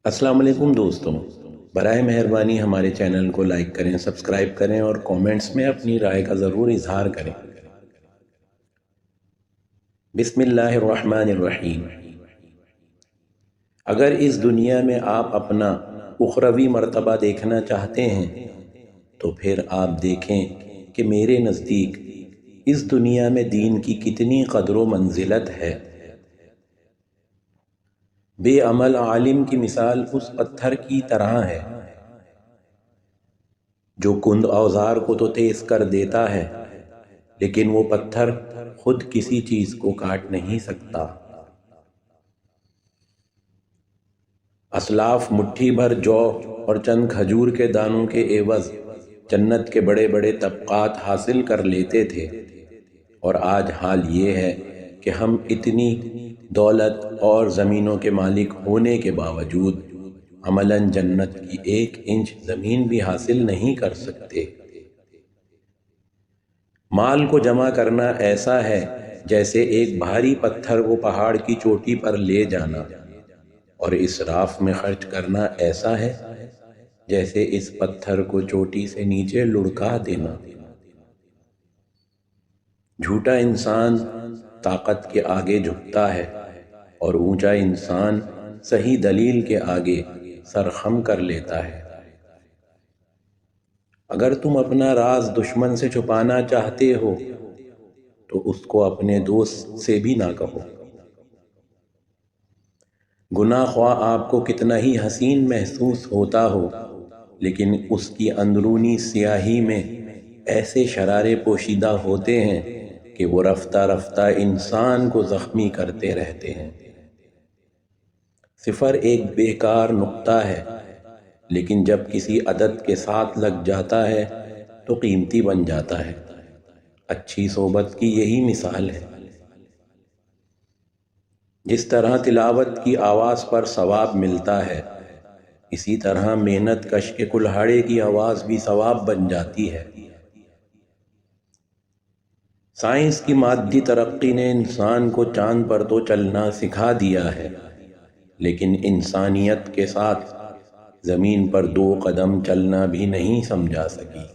السلام علیکم دوستوں، برائے مہربانی ہمارے چینل کو لائک کریں، سبسکرائب کریں اور کومنٹس میں اپنی رائے کا ضرور اظہار کریں۔ بسم اللہ الرحمن الرحیم۔ اگر اس دنیا میں آپ اپنا اخروی مرتبہ دیکھنا چاہتے ہیں تو پھر آپ دیکھیں کہ میرے نزدیک اس دنیا میں دین کی کتنی قدر و منزلت ہے۔ بے عمل عالم کی مثال اس پتھر کی طرح ہے جو کند اوزار کو تو تیز کر دیتا ہے لیکن وہ پتھر خود کسی چیز کو کاٹ نہیں سکتا۔ اسلاف مٹھی بھر جو اور چند کھجور کے دانوں کے عوض جنت کے بڑے بڑے طبقات حاصل کر لیتے تھے، اور آج حال یہ ہے کہ ہم اتنی دولت اور زمینوں کے مالک ہونے کے باوجود عملاً جنت کی 1 انچ زمین بھی حاصل نہیں کر سکتے۔ مال کو جمع کرنا ایسا ہے جیسے ایک بھاری پتھر کو پہاڑ کی چوٹی پر لے جانا، اور اسراف میں خرچ کرنا ایسا ہے جیسے اس پتھر کو چوٹی سے نیچے لڑکا دینا۔ جھوٹا انسان طاقت کے آگے جھکتا ہے اور اونچا انسان صحیح دلیل کے آگے سر خم کر لیتا ہے۔ اگر تم اپنا راز دشمن سے چھپانا چاہتے ہو تو اس کو اپنے دوست سے بھی نہ کہو۔ گناہ خواہ آپ کو کتنا ہی حسین محسوس ہوتا ہو، لیکن اس کی اندرونی سیاہی میں ایسے شرارے پوشیدہ ہوتے ہیں کہ وہ رفتہ رفتہ انسان کو زخمی کرتے رہتے ہیں۔ صفر ایک بیکار نقطہ ہے، لیکن جب کسی عدد کے ساتھ لگ جاتا ہے تو قیمتی بن جاتا ہے۔ اچھی صحبت کی یہی مثال ہے۔ جس طرح تلاوت کی آواز پر ثواب ملتا ہے، اسی طرح محنت کش کے کلہاڑے کی آواز بھی ثواب بن جاتی ہے۔ سائنس کی مادی ترقی نے انسان کو چاند پر تو چلنا سکھا دیا ہے، لیکن انسانیت کے ساتھ زمین پر 2 قدم چلنا بھی نہیں سمجھا سکی۔